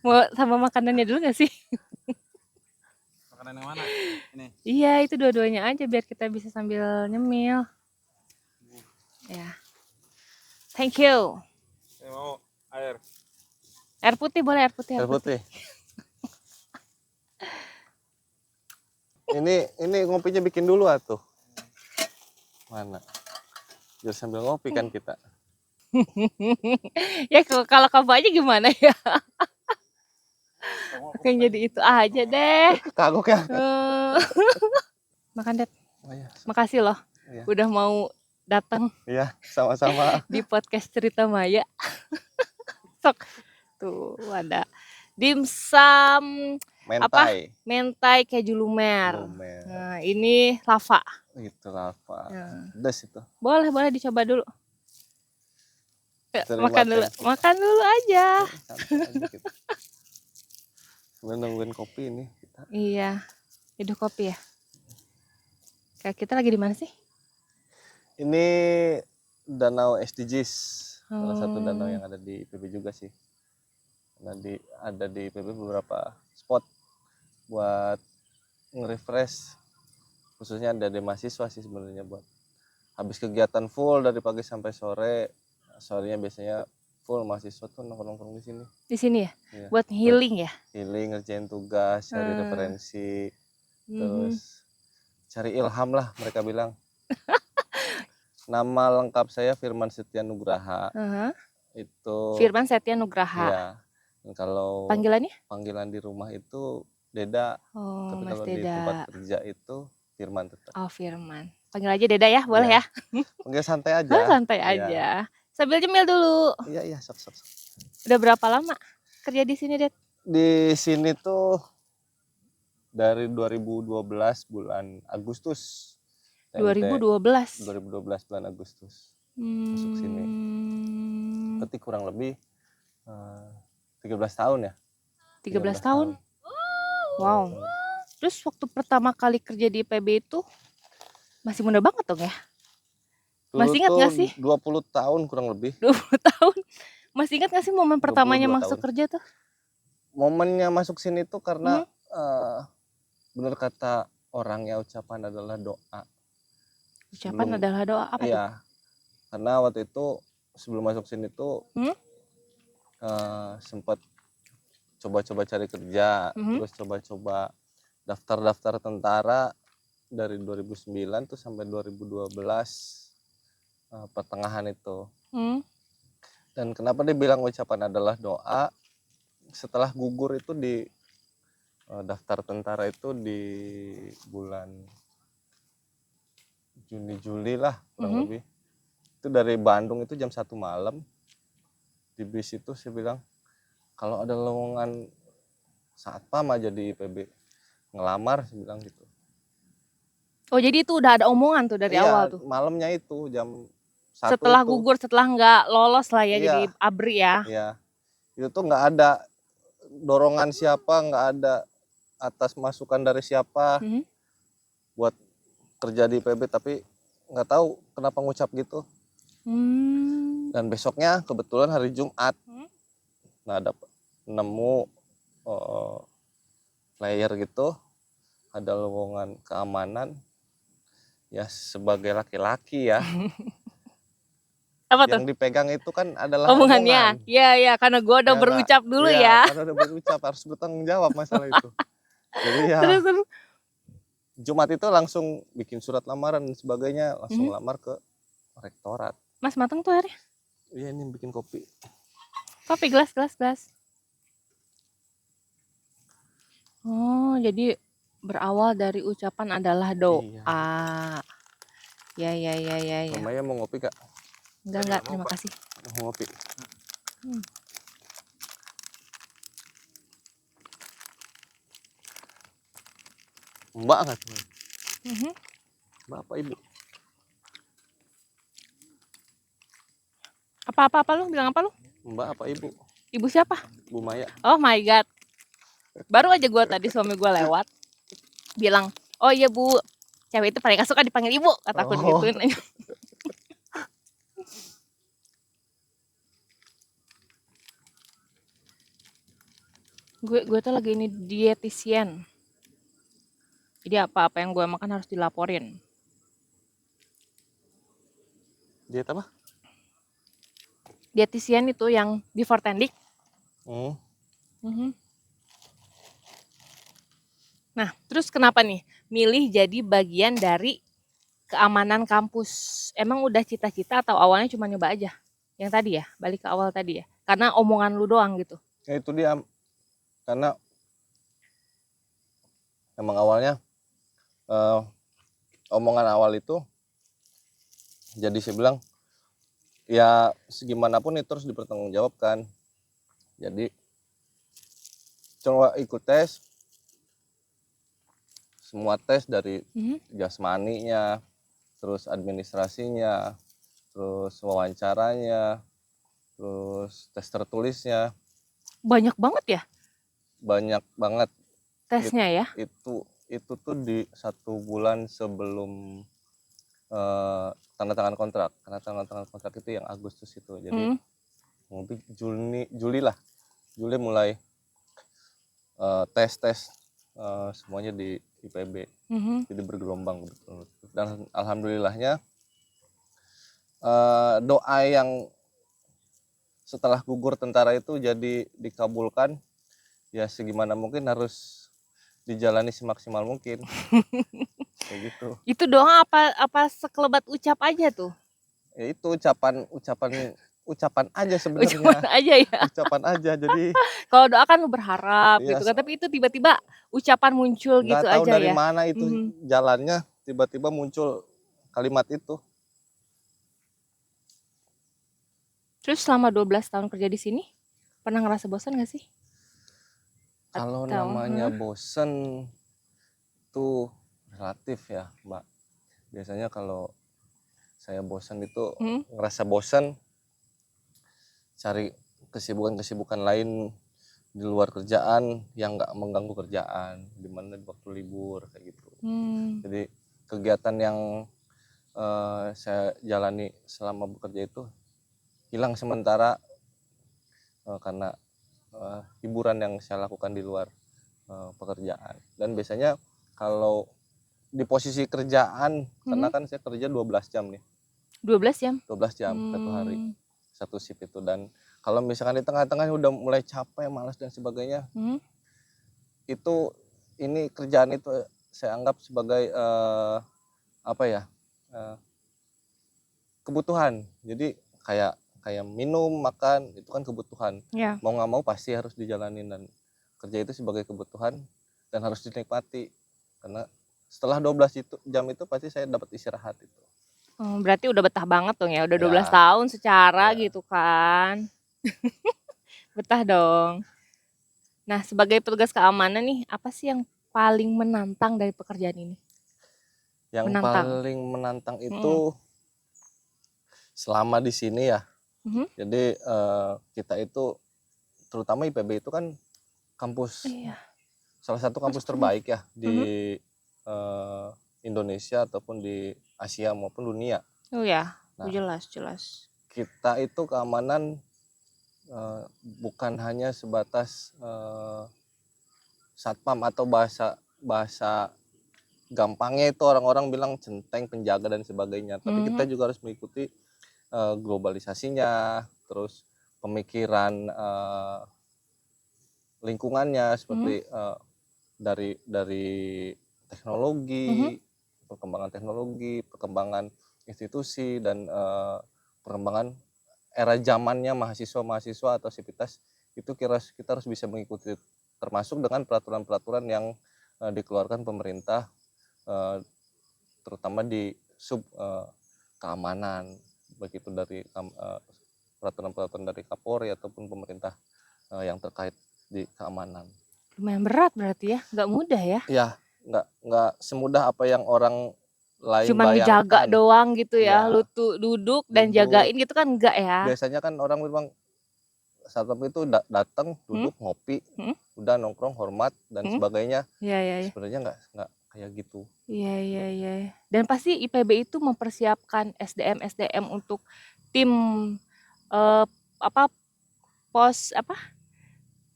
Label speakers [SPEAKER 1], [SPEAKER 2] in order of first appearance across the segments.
[SPEAKER 1] Mau sama makanannya dulu gak sih?
[SPEAKER 2] Makanan yang mana? Ini.
[SPEAKER 1] Iya, itu dua-duanya aja biar kita bisa sambil nyemil. Ya. Thank you.
[SPEAKER 2] Saya mau air.
[SPEAKER 1] Air putih boleh, air putih,
[SPEAKER 3] Air putih. Ini ngopinya bikin dulu atuh. Mana? Biar sambil ngopi kan kita.
[SPEAKER 1] Ya kalau kamu aja gimana ya? Oke, jadi itu aja deh.
[SPEAKER 3] Kagok ya.
[SPEAKER 1] Makan, Det.
[SPEAKER 3] Oh, iya.
[SPEAKER 1] Makasih loh.
[SPEAKER 3] Iya.
[SPEAKER 1] Udah mau datang
[SPEAKER 3] Iya, sama-sama.
[SPEAKER 1] di podcast Cerita Maya. Sok. Tuh ada dimsum
[SPEAKER 3] Mentai.
[SPEAKER 1] mentai keju lumer.
[SPEAKER 3] Lumer.
[SPEAKER 1] Nah, ini lava.
[SPEAKER 3] Itu lava.
[SPEAKER 1] Nah.
[SPEAKER 3] Pedas itu.
[SPEAKER 1] Boleh dicoba dulu.
[SPEAKER 3] Terima
[SPEAKER 1] Makan dulu aja.
[SPEAKER 3] Sambil nungguin kopi ini kita.
[SPEAKER 1] Iya. Hidup kopi ya. Kayak kita lagi di mana sih?
[SPEAKER 3] Ini danau SDGs. Salah satu danau yang ada di IPB juga sih. Ada di IPB beberapa spot buat nge-refresh. Khususnya ada di mahasiswa sih sebenarnya buat habis kegiatan full dari pagi sampai sore. Sorenya biasanya full mahasiswa tuh nongkrong di sini.
[SPEAKER 1] Di sini ya?
[SPEAKER 3] Iya.
[SPEAKER 1] Buat healing ya?
[SPEAKER 3] Healing, ngerjain tugas, cari referensi, terus cari ilham lah mereka bilang. Nama lengkap saya Firman Setia Nugraha. Itu
[SPEAKER 1] Firman Setia Nugraha.
[SPEAKER 3] Iya. Dan kalau panggilan di rumah itu Deda. Tapi
[SPEAKER 1] Mas
[SPEAKER 3] kalau
[SPEAKER 1] Deda.
[SPEAKER 3] di tempat kerja itu Firman tetap.
[SPEAKER 1] Oh, Firman. Panggil aja Deda ya, boleh ya?
[SPEAKER 3] Panggil santai aja.
[SPEAKER 1] Santai aja. Sambil cemil dulu.
[SPEAKER 3] Iya, sok.
[SPEAKER 1] Udah berapa lama kerja di sini, Det?
[SPEAKER 3] Di sini tuh dari 2012 bulan Agustus.
[SPEAKER 1] 2012
[SPEAKER 3] bulan Agustus. Masuk sini. Berarti kurang lebih 13 tahun ya?
[SPEAKER 1] 13 tahun? Wow. Terus waktu pertama kali kerja di IPB itu masih muda banget dong ya? Masih ingat gak sih?
[SPEAKER 3] 20 tahun kurang lebih.
[SPEAKER 1] 20 tahun. Masih ingat gak sih momen pertamanya masuk kerja tuh?
[SPEAKER 3] Momennya masuk sini tuh karena bener kata orang ya, ucapan adalah doa.
[SPEAKER 1] Ucapan adalah doa apa tuh?
[SPEAKER 3] Iya. Karena waktu itu sebelum masuk sini tuh sempat coba-coba cari kerja, terus coba-coba daftar tentara dari 2009 tuh sampai 2012 pertengahan itu. Dan kenapa dia bilang ucapan adalah doa? Setelah gugur itu di daftar tentara itu di bulan Juni Juli lah kurang lebih. Itu dari Bandung itu jam 1 malam di bis itu saya bilang kalau ada lowongan satpam aja di IPB ngelamar, saya bilang gitu.
[SPEAKER 1] Oh, jadi itu udah ada omongan tuh dari awal tuh?
[SPEAKER 3] Malamnya itu jam 1
[SPEAKER 1] setelah
[SPEAKER 3] itu.
[SPEAKER 1] Gugur, setelah nggak lolos lah ya, jadi ABRI ya?
[SPEAKER 3] Iya, itu tuh nggak ada dorongan siapa, nggak ada atas masukan dari siapa buat kerja di IPB, tapi nggak tahu kenapa ngucap gitu. Dan besoknya kebetulan hari Jumat, nah ada nemu flyer gitu, ada lowongan keamanan ya sebagai laki-laki ya.
[SPEAKER 1] Apa
[SPEAKER 3] yang
[SPEAKER 1] tuh?
[SPEAKER 3] dipegang itu kan adalah
[SPEAKER 1] omongannya. Iya, karena gue udah berucap dulu ya.
[SPEAKER 3] Karena udah berucap harus bertanggung jawab masalah itu. Jadi ya terus. Jumat itu langsung bikin surat lamaran dan sebagainya, langsung lamar ke rektorat.
[SPEAKER 1] Mas, matang tuh airnya?
[SPEAKER 3] Iya, ini bikin kopi.
[SPEAKER 1] Kopi, gelas. Oh, jadi berawal dari ucapan adalah doa. Iya. Ya.
[SPEAKER 3] Mamanya mau ngopi Kak?
[SPEAKER 1] Enggak, terima kasih.
[SPEAKER 3] Mau ngopi. Mbak nggak tuh? Mbak apa Ibu?
[SPEAKER 1] Apa lu? Bilang apa lu?
[SPEAKER 3] Mbak apa Ibu?
[SPEAKER 1] Ibu siapa?
[SPEAKER 3] Bu Maya.
[SPEAKER 1] Oh my God. Baru aja gue tadi suami gue lewat. Bilang, oh iya Bu, cewek itu paling gak suka dipanggil Ibu. Kataku gituin. Gue tuh lagi ini dietitian. Jadi apa-apa yang gue makan harus dilaporin.
[SPEAKER 3] Diet apa?
[SPEAKER 1] Dietitian itu yang di Fortendik.
[SPEAKER 3] Hmm.
[SPEAKER 1] Mhm. Nah, terus kenapa nih milih jadi bagian dari keamanan kampus? Emang udah cita-cita atau awalnya cuma nyoba aja? Yang tadi ya, balik ke awal tadi ya. Karena omongan lu doang gitu.
[SPEAKER 3] Ya itu dia, karena emang awalnya eh, omongan awal itu jadi saya bilang ya segimanapun itu harus dipertanggungjawabkan. Jadi coba ikut tes, semua tes dari
[SPEAKER 1] Mhm.
[SPEAKER 3] jasmaninya, terus administrasinya, terus wawancaranya, terus tes tertulisnya,
[SPEAKER 1] Banyak banget ya
[SPEAKER 3] banyak banget.
[SPEAKER 1] tesnya ya.
[SPEAKER 3] Itu tuh di 1 bulan sebelum tanda tangan kontrak, karena tanda tangan kontrak itu yang Agustus itu. Jadi
[SPEAKER 1] Mhm.
[SPEAKER 3] mungkin Juli mulai tes semuanya di IPB.
[SPEAKER 1] Mhm.
[SPEAKER 3] Jadi bergelombang betul. Dan alhamdulillahnya doa yang setelah gugur tentara itu jadi dikabulkan. Ya segimana mungkin harus dijalani semaksimal mungkin. Kayak gitu.
[SPEAKER 1] Itu doang apa sekelebat ucap aja tuh?
[SPEAKER 3] Ya itu ucapan aja
[SPEAKER 1] Ucapan
[SPEAKER 3] sebenarnya.
[SPEAKER 1] aja ya.
[SPEAKER 3] Ucapan aja. Jadi
[SPEAKER 1] Kalau doa kan lu berharap
[SPEAKER 3] ya
[SPEAKER 1] gitu kan, tapi itu tiba-tiba ucapan muncul
[SPEAKER 3] nggak
[SPEAKER 1] gitu
[SPEAKER 3] tahu
[SPEAKER 1] aja
[SPEAKER 3] dari
[SPEAKER 1] ya.
[SPEAKER 3] mana itu
[SPEAKER 1] Mhm.
[SPEAKER 3] jalannya, tiba-tiba muncul kalimat itu.
[SPEAKER 1] Terus selama 12 tahun kerja di sini, pernah ngerasa bosan gak sih?
[SPEAKER 3] Kalau
[SPEAKER 1] Atau
[SPEAKER 3] namanya bosen tuh relatif ya, Mbak. Biasanya kalau saya bosan itu
[SPEAKER 1] Mhm.
[SPEAKER 3] ngerasa bosan cari kesibukan-kesibukan lain di luar kerjaan yang nggak mengganggu kerjaan, dimana di waktu libur kayak gitu. Jadi kegiatan yang saya jalani selama bekerja itu hilang sementara karena hiburan yang saya lakukan di luar pekerjaan. Dan biasanya kalau di posisi kerjaan, karena kan saya kerja 12 jam nih.
[SPEAKER 1] 12 jam?
[SPEAKER 3] 12 jam satu hari, satu shift itu. Dan kalau misalkan di tengah-tengah udah mulai capek, malas dan sebagainya, itu ini kerjaan itu saya anggap sebagai apa ya, kebutuhan. Jadi kayak minum, makan itu kan kebutuhan.
[SPEAKER 1] Ya.
[SPEAKER 3] Mau nggak mau pasti harus dijalanin, dan kerja itu sebagai kebutuhan dan harus dinikmati. Karena setelah 12 jam itu pasti saya dapat istirahat itu.
[SPEAKER 1] Berarti udah betah banget dong ya, udah 12
[SPEAKER 3] Ya,
[SPEAKER 1] tahun secara
[SPEAKER 3] ya.
[SPEAKER 1] gitu kan. Betah dong. Nah, sebagai petugas keamanan nih, apa sih yang paling menantang dari pekerjaan ini?
[SPEAKER 3] Yang paling menantang itu selama di sini ya. Jadi kita itu terutama IPB itu kan kampus salah satu kampus terbaik ya di Indonesia ataupun di Asia maupun dunia.
[SPEAKER 1] Oh ya,
[SPEAKER 3] Nah,
[SPEAKER 1] jelas.
[SPEAKER 3] kita itu keamanan bukan hanya sebatas satpam atau bahasa gampangnya itu orang-orang bilang centeng, penjaga dan sebagainya. Tapi kita juga harus mengikuti globalisasinya, terus pemikiran lingkungannya seperti dari teknologi, perkembangan institusi, dan perkembangan era zamannya mahasiswa atau sivitas itu kita harus bisa mengikuti, termasuk dengan peraturan-peraturan yang dikeluarkan pemerintah, terutama di sub keamanan, begitu dari peraturan-peraturan dari Kapolri ataupun pemerintah yang terkait di keamanan.
[SPEAKER 1] Lumayan berat berarti ya, nggak mudah ya?
[SPEAKER 3] Ya, nggak semudah apa yang orang lain
[SPEAKER 1] Cuman ngejaga
[SPEAKER 3] bayangkan.
[SPEAKER 1] doang gitu ya,
[SPEAKER 3] Ya,
[SPEAKER 1] lu tuh duduk dan jagain gitu kan enggak ya?
[SPEAKER 3] Biasanya kan orang bilang satpam itu datang, duduk, ngopi, udah nongkrong, hormat dan sebagainya.
[SPEAKER 1] Iya.
[SPEAKER 3] Sebenarnya nggak kayak gitu.
[SPEAKER 1] Iya. Dan pasti IPB itu mempersiapkan SDM untuk tim pos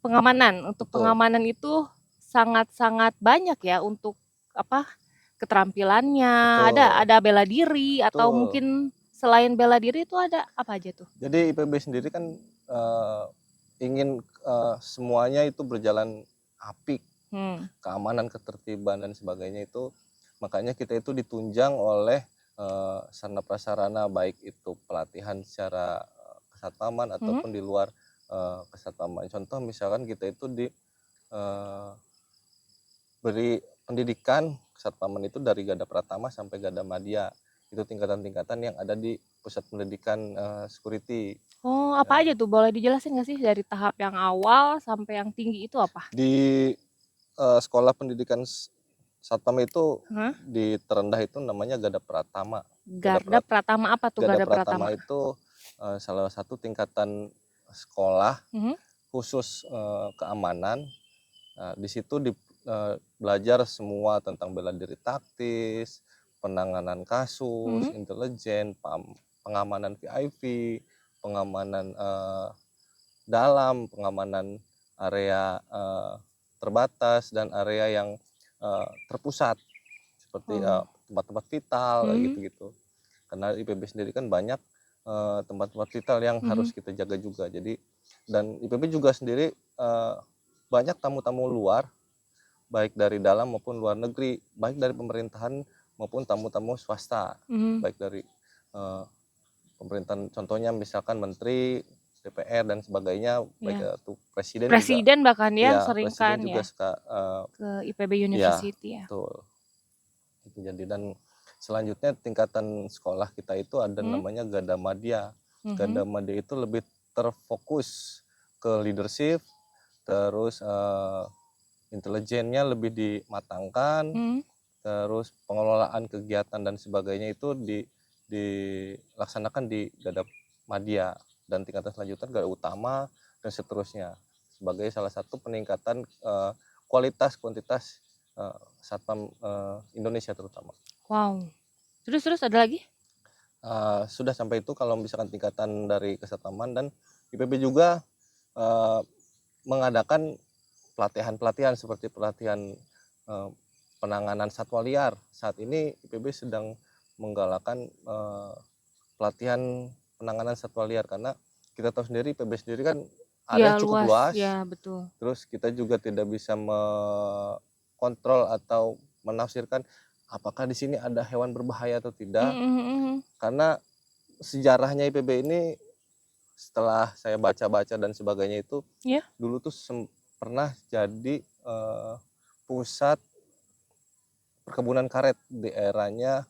[SPEAKER 1] pengamanan. Untuk
[SPEAKER 3] Betul.
[SPEAKER 1] pengamanan itu sangat-sangat banyak ya untuk apa? Keterampilannya.
[SPEAKER 3] Betul.
[SPEAKER 1] Ada bela diri atau
[SPEAKER 3] Betul.
[SPEAKER 1] mungkin selain bela diri itu ada apa aja tuh?
[SPEAKER 3] Jadi IPB sendiri kan ingin semuanya itu berjalan apik, keamanan, ketertiban dan sebagainya itu, makanya kita itu ditunjang oleh sarana prasarana, baik itu pelatihan secara kesatpaman ataupun di luar kesatpaman. Contoh misalkan kita itu beri pendidikan kesatpaman itu dari Gada Pratama sampai Gada Madya. Itu tingkatan-tingkatan yang ada di pusat pendidikan security.
[SPEAKER 1] Oh, apa aja tuh? Boleh dijelasin nggak sih dari tahap yang awal sampai yang tinggi itu apa?
[SPEAKER 3] Di sekolah pendidikan satpam itu
[SPEAKER 1] Hah?
[SPEAKER 3] di terendah itu namanya Gada Pratama.
[SPEAKER 1] Garda Pratama apa tuh
[SPEAKER 3] Gada
[SPEAKER 1] Garda
[SPEAKER 3] Pratama
[SPEAKER 1] Pratama?
[SPEAKER 3] itu salah satu tingkatan sekolah
[SPEAKER 1] Mhm.
[SPEAKER 3] khusus keamanan. Nah, di situ belajar semua tentang bela diri taktis, penanganan kasus, intelijen, pengamanan VIP, pengamanan dalam, pengamanan area terbatas dan area yang terpusat seperti tempat-tempat vital gitu-gitu. Karena IPB sendiri kan banyak tempat-tempat vital yang harus kita jaga juga. Jadi dan IPB juga sendiri banyak tamu-tamu luar, baik dari dalam maupun luar negeri, baik dari pemerintahan maupun tamu-tamu swasta, baik dari pemerintahan, contohnya misalkan menteri, DPR dan sebagainya, baik itu presiden juga.
[SPEAKER 1] Presiden bahkan ya sering
[SPEAKER 3] Presiden
[SPEAKER 1] kan
[SPEAKER 3] juga
[SPEAKER 1] ya
[SPEAKER 3] suka
[SPEAKER 1] ke IPB University ya.
[SPEAKER 3] betul. Itu jadi, dan selanjutnya tingkatan sekolah kita itu ada namanya Gada Madya. Gada Madya itu lebih terfokus ke leadership, terus intelijennya lebih dimatangkan, terus pengelolaan kegiatan dan sebagainya itu dilaksanakan di Gada Madya, dan tingkatan selanjutnya Gada Utama dan seterusnya, sebagai salah satu peningkatan kualitas kuantitas satpam Indonesia terutama.
[SPEAKER 1] Wow. Terus ada lagi?
[SPEAKER 3] Sudah sampai itu kalau misalkan tingkatan dari kesatpaman, dan IPB juga mengadakan pelatihan-pelatihan seperti pelatihan penanganan satwa liar. Saat ini IPB sedang menggalakkan pelatihan penanganan satwa liar, karena kita tahu sendiri IPB sendiri kan ada cukup luas.
[SPEAKER 1] Ya, betul.
[SPEAKER 3] Terus kita juga tidak bisa kontrol atau menafsirkan apakah di sini ada hewan berbahaya atau tidak. Karena sejarahnya IPB ini, setelah saya baca-baca dan sebagainya itu, dulu tuh pernah jadi pusat perkebunan karet di eranya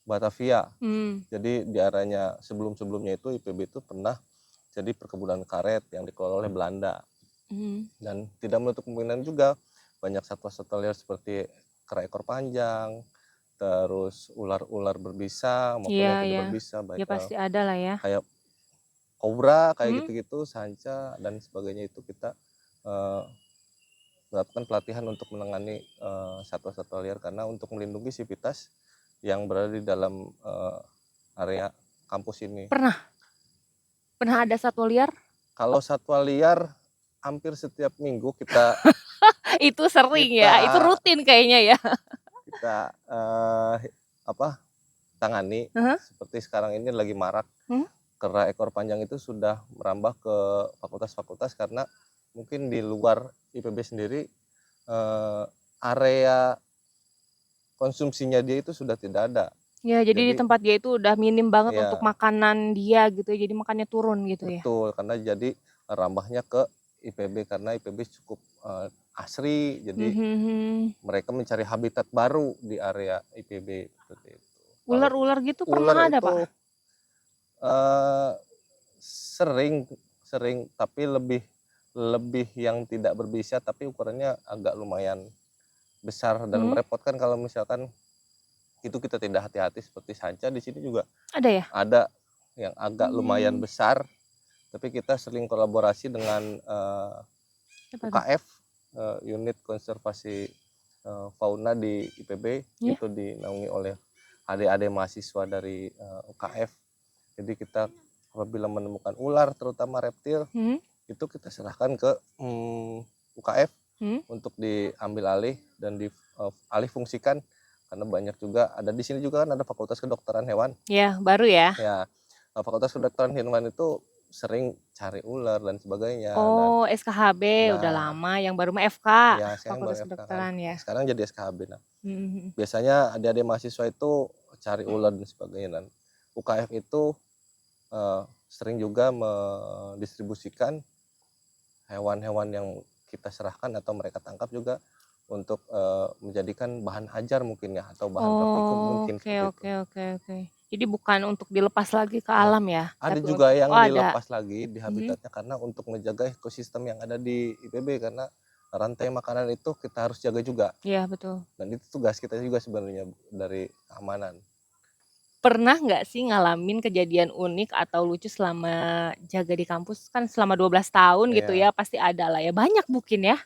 [SPEAKER 3] Batavia. Jadi di eranya sebelum-sebelumnya itu IPB itu pernah jadi perkebunan karet yang dikelola oleh Belanda. Dan tidak menutup kemungkinan juga banyak satwa-satwa liar seperti kera ekor panjang, terus ular-ular berbisa maupun yang tidak berbisa, baik
[SPEAKER 1] pasti ada lah ya.
[SPEAKER 3] kayak kobra kayak gitu-gitu, sanca dan sebagainya, itu kita melakukan pelatihan untuk menangani satwa-satwa liar, karena untuk melindungi sivitas yang berada di dalam area kampus ini.
[SPEAKER 1] Pernah ada satwa liar?
[SPEAKER 3] Kalau satwa liar hampir setiap minggu kita
[SPEAKER 1] Itu sering ya, itu rutin kayaknya ya.
[SPEAKER 3] Kita tangani. Seperti sekarang ini lagi marak kera ekor panjang, itu sudah merambah ke fakultas-fakultas, karena mungkin di luar IPB sendiri area konsumsinya dia itu sudah tidak ada.
[SPEAKER 1] Ya, jadi di tempat dia itu udah minim banget untuk makanan dia gitu, jadi makannya turun gitu ya.
[SPEAKER 3] Betul, karena jadi rambahnya ke IPB, karena IPB cukup asri, jadi mereka mencari habitat baru di area IPB seperti itu.
[SPEAKER 1] Ular-ular gitu pernah ada, Pak?
[SPEAKER 3] Sering, tapi lebih yang tidak berbisa, tapi ukurannya agak lumayan besar dan merepotkan kalau misalkan itu kita tidak hati-hati. Seperti sanca di sini juga
[SPEAKER 1] ada ya?
[SPEAKER 3] Ada yang agak lumayan besar, tapi kita sering kolaborasi dengan UKF, unit konservasi fauna di IPB, itu dinaungi oleh adik-adik mahasiswa dari UKF. Jadi kita apabila menemukan ular, terutama reptil, itu kita serahkan ke UKF untuk
[SPEAKER 1] Hmm?
[SPEAKER 3] diambil alih dan alih fungsikan, karena banyak juga ada di sini juga kan ada Fakultas Kedokteran Hewan.
[SPEAKER 1] Ya, baru ya.
[SPEAKER 3] Ya, Fakultas Kedokteran Hewan itu sering cari ular dan sebagainya.
[SPEAKER 1] Oh, SKHB udah
[SPEAKER 3] Nah,
[SPEAKER 1] lama, yang baru mah FK,
[SPEAKER 3] ya saya kan baru
[SPEAKER 1] Fakultas
[SPEAKER 3] FK kan.
[SPEAKER 1] Kedokteran ya.
[SPEAKER 3] Sekarang jadi SKHB. Nah,
[SPEAKER 1] Hmm.
[SPEAKER 3] biasanya adik-adik mahasiswa itu cari ular dan sebagainya. Dan UKF itu sering juga mendistribusikan hewan-hewan yang kita serahkan atau mereka tangkap juga untuk menjadikan bahan ajar mungkin ya, atau bahan praktikum mungkin
[SPEAKER 1] Oke,
[SPEAKER 3] seperti itu.
[SPEAKER 1] oke, oke, oke. Jadi bukan untuk dilepas lagi ke
[SPEAKER 3] Ya,
[SPEAKER 1] alam ya,
[SPEAKER 3] ada
[SPEAKER 1] tapi
[SPEAKER 3] juga yang
[SPEAKER 1] ada.
[SPEAKER 3] dilepas lagi di
[SPEAKER 1] Mhm.
[SPEAKER 3] habitatnya karena untuk menjaga ekosistem yang ada di IPB, karena rantai makanan itu kita harus jaga juga.
[SPEAKER 1] Iya, betul.
[SPEAKER 3] Dan itu tugas kita juga sebenarnya dari keamanan.
[SPEAKER 1] Pernah nggak sih ngalamin kejadian unik atau lucu selama jaga di kampus? Kan selama 12 tahun gitu
[SPEAKER 3] Iya.
[SPEAKER 1] ya, pasti ada lah ya. Banyak mungkin ya?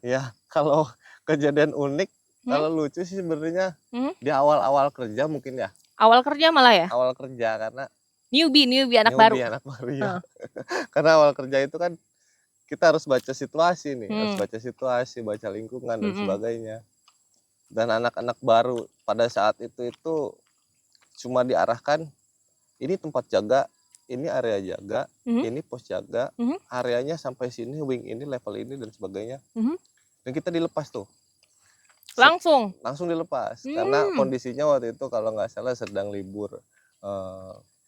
[SPEAKER 3] Ya, kalau kejadian unik,
[SPEAKER 1] Hmm?
[SPEAKER 3] kalau lucu sih sebenarnya
[SPEAKER 1] Hmm?
[SPEAKER 3] di awal-awal kerja mungkin ya.
[SPEAKER 1] Awal kerja malah ya?
[SPEAKER 3] Awal kerja karena
[SPEAKER 1] Newbie anak baru.
[SPEAKER 3] newbie anak baru ya.
[SPEAKER 1] Heeh.
[SPEAKER 3] Karena awal kerja itu kan kita harus baca situasi nih, harus
[SPEAKER 1] Hmm.
[SPEAKER 3] baca situasi, baca lingkungan dan
[SPEAKER 1] Mm-mm.
[SPEAKER 3] sebagainya. Dan anak-anak baru pada saat itu cuma diarahkan, ini tempat jaga, ini area jaga,
[SPEAKER 1] Mhm.
[SPEAKER 3] ini pos jaga,
[SPEAKER 1] Mhm.
[SPEAKER 3] areanya sampai sini, wing ini, level ini dan sebagainya.
[SPEAKER 1] Mhm.
[SPEAKER 3] Dan kita dilepas tuh.
[SPEAKER 1] Langsung?
[SPEAKER 3] Langsung dilepas karena kondisinya waktu itu kalau nggak salah sedang libur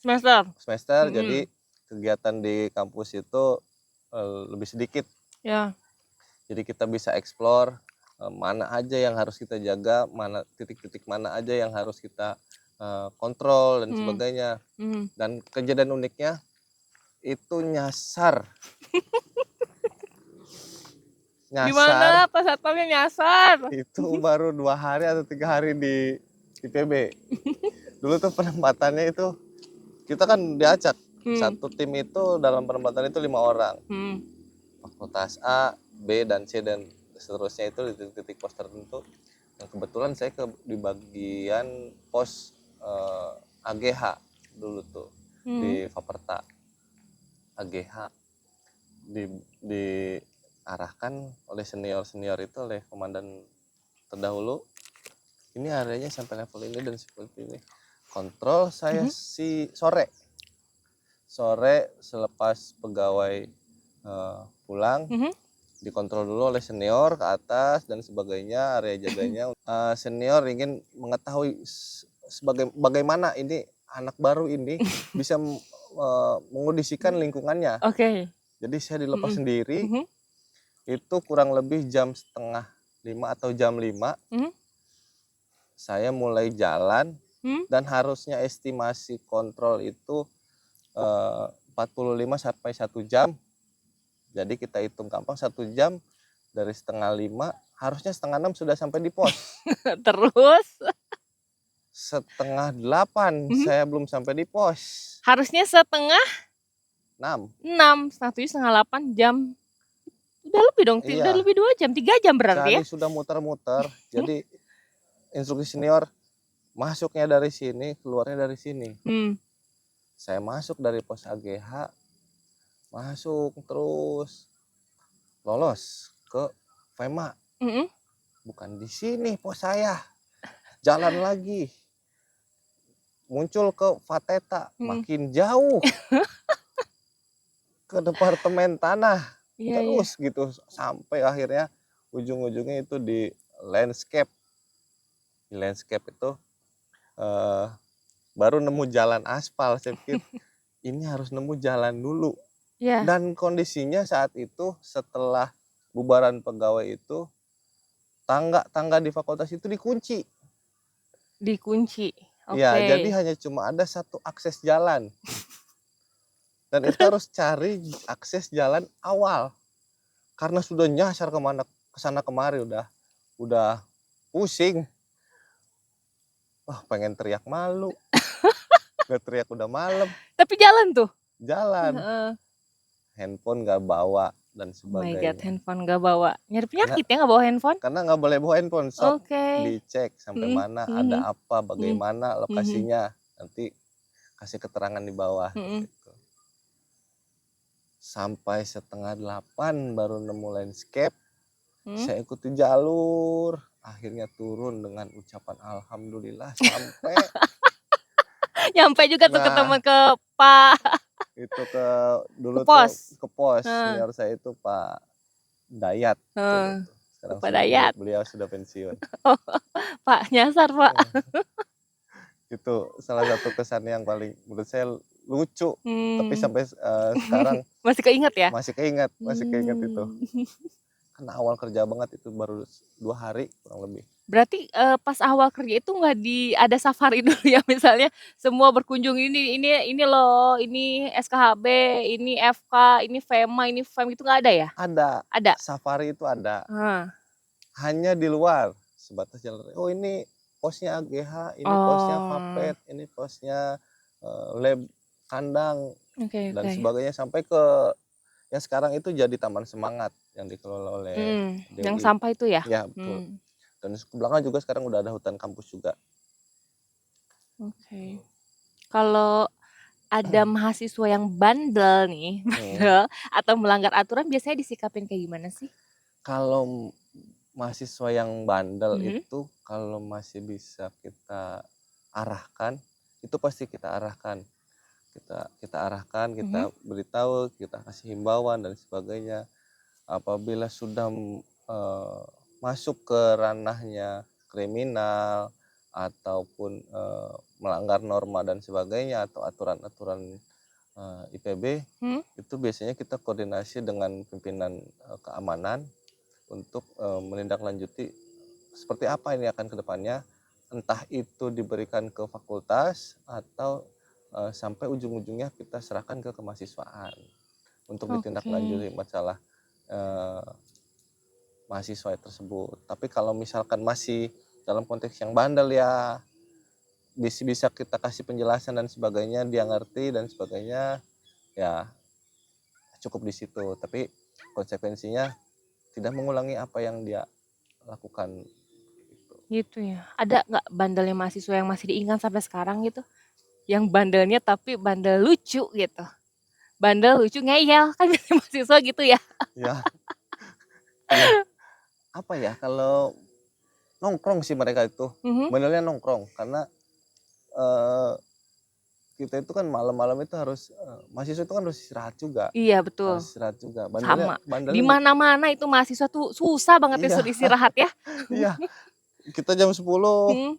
[SPEAKER 1] Semester?
[SPEAKER 3] jadi kegiatan di kampus itu lebih sedikit.
[SPEAKER 1] Ya.
[SPEAKER 3] Jadi kita bisa explore mana aja yang harus kita jaga, mana titik-titik mana aja yang harus kita kontrol dan sebagainya. Dan kejadian uniknya itu nyasar.
[SPEAKER 1] Gimana pas satpamnya nyasar?
[SPEAKER 3] Itu baru 2 hari atau 3 hari di IPB. Dulu tuh penempatannya itu kita kan diacak. Satu tim itu dalam penempatan itu 5 orang. Fakultas A, B, dan C dan seterusnya itu di titik-titik pos tertentu. Dan kebetulan saya di bagian pos AGH dulu tuh di Faperta AGH diarahkan oleh senior itu, oleh komandan terdahulu. Ini areanya sampai level ini dan seperti ini. Kontrol saya si sore selepas pegawai pulang, dikontrol dulu oleh senior ke atas dan sebagainya, area jaganya. Senior ingin mengetahui bagaimana ini anak baru ini bisa mengondisikan lingkungannya.
[SPEAKER 1] Oke.
[SPEAKER 3] Jadi saya dilepas sendiri, itu kurang lebih jam setengah 5 atau jam 5. Saya mulai jalan dan harusnya estimasi kontrol itu 45 sampai 1 jam. Jadi kita hitung gampang 1 jam dari setengah 5, harusnya setengah 6 sudah sampai di pos.
[SPEAKER 1] Terus?
[SPEAKER 3] Setengah 8 saya belum sampai di pos.
[SPEAKER 1] Harusnya setengah
[SPEAKER 3] 6.
[SPEAKER 1] 7, setengah 8 jam. Udah lebih dong,
[SPEAKER 3] Iya.
[SPEAKER 1] udah lebih 2 jam, 3 jam berarti
[SPEAKER 3] Jadi
[SPEAKER 1] ya?
[SPEAKER 3] sudah muter-muter. Jadi instruksi senior, masuknya dari sini, keluarnya dari sini. Saya masuk dari pos AGH, masuk terus lolos ke FEMA. Bukan di sini pos saya, jalan lagi, muncul ke Fateta, makin jauh ke departemen tanah. Terus gitu sampai akhirnya ujung-ujungnya itu di landscape. Di landscape itu baru nemu jalan aspal. Saya pikir ini harus nemu jalan dulu. Dan kondisinya saat itu setelah bubaran pegawai itu, tangga-tangga di fakultas itu dikunci.
[SPEAKER 1] Oke.
[SPEAKER 3] Ya, jadi hanya cuma ada satu akses jalan. Dan itu harus cari akses jalan awal. Karena sudah nyasar kesana kemari, udah pusing. Wah, pengen teriak malu. Gak teriak udah malam.
[SPEAKER 1] Tapi jalan tuh?
[SPEAKER 3] Jalan. Handphone gak bawa dan sebagainya.
[SPEAKER 1] Oh my god, handphone gak bawa. Nyari penyakit ya gak bawa handphone?
[SPEAKER 3] Karena gak boleh bawa handphone. Sok dicek sampai mana, ada apa, bagaimana lokasinya. Nanti kasih keterangan di bawah. Gitu. sampai setengah 8 baru nemu landscape.
[SPEAKER 1] Hmm?
[SPEAKER 3] Saya ikuti jalur, akhirnya turun dengan ucapan alhamdulillah sampai.
[SPEAKER 1] Nyampe juga tuh ketemu
[SPEAKER 3] Nah,
[SPEAKER 1] ke Pak
[SPEAKER 3] itu
[SPEAKER 1] ke
[SPEAKER 3] dulu tuh
[SPEAKER 1] pos.
[SPEAKER 3] ke pos.
[SPEAKER 1] Heeh.
[SPEAKER 3] Senior saya itu Pak Dayat dulu
[SPEAKER 1] Heeh.
[SPEAKER 3] tuh. Sekarang
[SPEAKER 1] Pak
[SPEAKER 3] sudah
[SPEAKER 1] Dayat.
[SPEAKER 3] beliau sudah pensiun.
[SPEAKER 1] Pak nyasar, Pak.
[SPEAKER 3] Itu salah satu kesan yang paling menurut saya lucu. Tapi
[SPEAKER 1] Hmm.
[SPEAKER 3] sampai sekarang
[SPEAKER 1] Masih keinget ya?
[SPEAKER 3] masih keinget itu.
[SPEAKER 1] Hmm.
[SPEAKER 3] Karena awal kerja banget itu baru 2 hari kurang lebih.
[SPEAKER 1] Berarti pas awal kerja itu nggak ada safari dulu ya, misalnya semua berkunjung ini loh, ini SKHB, ini FK, ini FEMA, ini FEM, itu nggak ada ya?
[SPEAKER 3] Ada,
[SPEAKER 1] Ada?
[SPEAKER 3] safari itu ada.
[SPEAKER 1] Heeh.
[SPEAKER 3] Hanya di luar sebatas jalan. Oh, ini posnya AGH, ini posnya
[SPEAKER 1] Oh.
[SPEAKER 3] Papet, ini posnya lab kandang
[SPEAKER 1] Oke,
[SPEAKER 3] dan
[SPEAKER 1] oke.
[SPEAKER 3] sebagainya sampai ke yang sekarang itu jadi Taman Semangat yang dikelola oleh
[SPEAKER 1] Yang
[SPEAKER 3] DUI.
[SPEAKER 1] sampah itu ya?
[SPEAKER 3] Ya, betul. Dan ke belakang juga sekarang udah ada hutan kampus juga.
[SPEAKER 1] Oke. Kalau ada mahasiswa yang bandel nih, bandel atau melanggar aturan, biasanya disikapin kayak gimana sih?
[SPEAKER 3] Kalau mahasiswa yang bandel
[SPEAKER 1] Mhm.
[SPEAKER 3] itu kalau masih bisa kita arahkan, itu pasti kita arahkan. Kita arahkan, kita beritahu, kita kasih himbauan dan sebagainya. Apabila sudah masuk ke ranahnya kriminal ataupun melanggar norma dan sebagainya atau aturan-aturan IPB, itu biasanya kita koordinasi dengan pimpinan keamanan untuk menindaklanjuti seperti apa ini akan ke depannya, entah itu diberikan ke fakultas atau sampai ujung-ujungnya kita serahkan ke kemahasiswaan untuk ditindaklanjuti masalah mahasiswa tersebut. Tapi kalau misalkan masih dalam konteks yang bandel ya bisa kita kasih penjelasan dan sebagainya, dia ngerti dan sebagainya, ya cukup di situ. Tapi konsekuensinya tidak mengulangi apa yang dia lakukan.
[SPEAKER 1] Gitu ya. Ada nggak bandelnya mahasiswa yang masih diingat sampai sekarang gitu? Yang bandelnya tapi bandel lucu gitu. Bandel lucu ngeyel, kan biasanya mahasiswa gitu ya.
[SPEAKER 3] Ya, ya. Apa ya, kalau nongkrong sih mereka itu, bandelnya nongkrong karena kita itu kan malam-malam itu harus mahasiswa itu kan harus istirahat juga.
[SPEAKER 1] Iya betul.
[SPEAKER 3] Harus istirahat juga.
[SPEAKER 1] Sama. Di
[SPEAKER 3] Bandelnya
[SPEAKER 1] mana-mana itu mahasiswa tuh susah banget
[SPEAKER 3] iya,
[SPEAKER 1] disuruh istirahat ya.
[SPEAKER 3] iya. Kita jam 10
[SPEAKER 1] Hmm.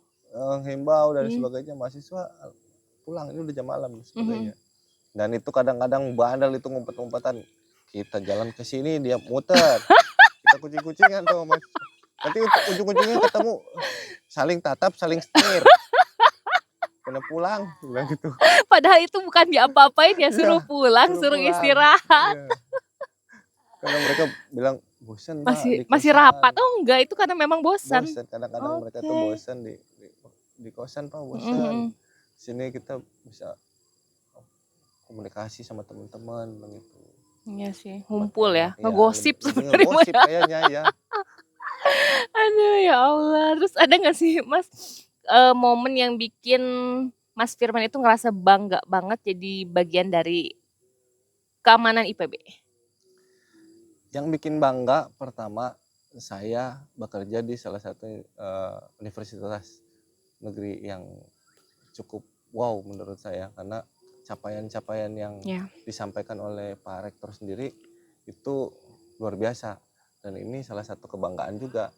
[SPEAKER 3] himbau dan sebagainya, mahasiswa pulang ini udah jam malam dan sebagainya. Dan itu kadang-kadang bandel itu ngumpet-ngumpetan. Kita jalan ke sini dia muter. Kita kucing-kucingan tuh Mas. Nanti ujung-ujungnya ketemu saling tatap, saling setir. Kena pulang, bilang gitu.
[SPEAKER 1] Padahal itu bukan diapa-apain ya, suruh
[SPEAKER 3] Iya,
[SPEAKER 1] pulang, suruh
[SPEAKER 3] pulang.
[SPEAKER 1] istirahat.
[SPEAKER 3] Iya. Karena mereka bilang bosan Pak di
[SPEAKER 1] Masih
[SPEAKER 3] kosan.
[SPEAKER 1] rapat. Oh enggak, itu karena memang bosan.
[SPEAKER 3] Bosan, kadang-kadang mereka tuh bosan di kosan Pak, bosan. Sini kita bisa komunikasi sama teman-teman begitu.
[SPEAKER 1] Iya sih, ngumpul ya,
[SPEAKER 3] Ya,
[SPEAKER 1] ngegosip sebenarnya.
[SPEAKER 3] ngegosip kayaknya ya.
[SPEAKER 1] Aduh ya Allah. Terus ada nggak sih Mas momen yang bikin Mas Firman itu ngerasa bangga banget jadi bagian dari keamanan IPB?
[SPEAKER 3] Yang bikin bangga pertama, saya bekerja di salah satu universitas negeri yang cukup wow menurut saya, karena capaian-capaian yang disampaikan oleh Pak Rektor sendiri itu luar biasa, dan ini salah satu kebanggaan juga.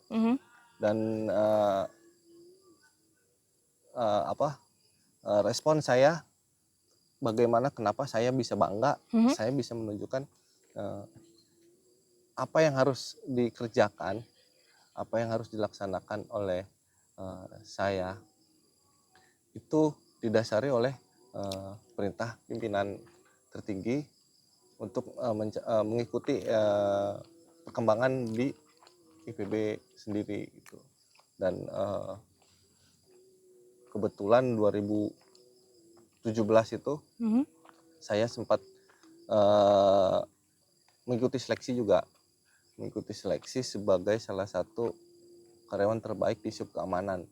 [SPEAKER 3] Dan respon saya bagaimana, kenapa saya bisa bangga, saya bisa menunjukkan apa yang harus dikerjakan, apa yang harus dilaksanakan oleh saya itu didasari oleh perintah pimpinan tertinggi untuk mengikuti perkembangan di IPB sendiri gitu. Dan kebetulan 2017 itu saya sempat mengikuti seleksi juga, mengikuti seleksi sebagai salah satu karyawan terbaik di sub keamanan.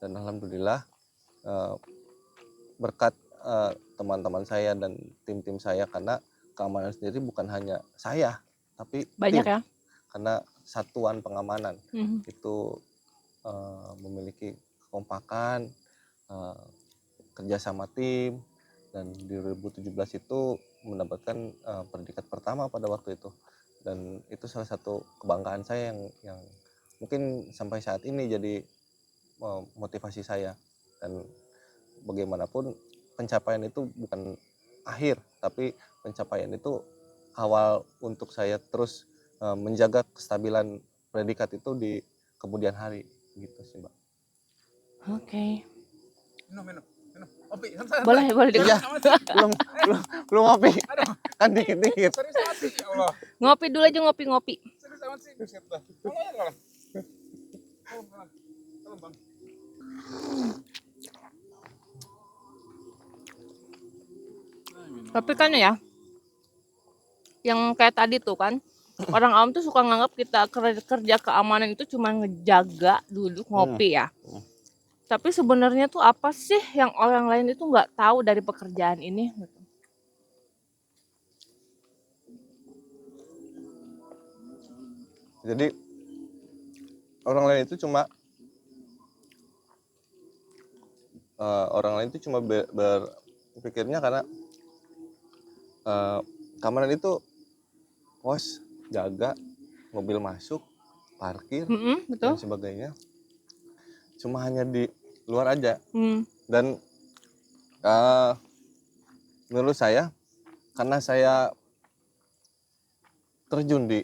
[SPEAKER 3] Dan alhamdulillah berkat teman-teman saya dan tim-tim saya, karena keamanan sendiri bukan hanya saya, tapi
[SPEAKER 1] Banyak
[SPEAKER 3] tim.
[SPEAKER 1] ya?
[SPEAKER 3] Karena satuan pengamanan
[SPEAKER 1] Mhm.
[SPEAKER 3] itu memiliki kekompakan, eh, kerja sama tim, dan di 2017 itu mendapatkan predikat pertama pada waktu itu, dan itu salah satu kebanggaan saya yang mungkin sampai saat ini jadi motivasi saya. Dan bagaimanapun pencapaian itu bukan akhir, tapi pencapaian itu awal untuk saya terus menjaga kestabilan predikat itu di kemudian hari gitu sih, Mbak.
[SPEAKER 1] Oke.
[SPEAKER 2] Minum. Kopi, santai.
[SPEAKER 1] Boleh
[SPEAKER 3] Iya, belum ngopi.
[SPEAKER 2] Aduh,
[SPEAKER 3] Kan dikit-dikit.
[SPEAKER 2] serius amat sih, ya Allah.
[SPEAKER 1] Ngopi dulu aja, ngopi.
[SPEAKER 2] Serius amat sih, buset dah. Tolong. Tolong, Bang.
[SPEAKER 1] Tapi kan ya, yang kayak tadi tuh kan, orang awam tuh suka nganggap kita kerja keamanan itu cuma ngejaga duduk ngopi ya. Tapi sebenarnya tuh apa sih yang orang lain itu nggak tahu dari pekerjaan ini? Gitu.
[SPEAKER 3] Jadi orang lain itu cuma berpikirnya karena keamanan itu pos, jaga, mobil masuk, parkir,
[SPEAKER 1] Betul.
[SPEAKER 3] dan sebagainya. Cuma hanya di luar aja. Dan menurut saya, karena saya terjun di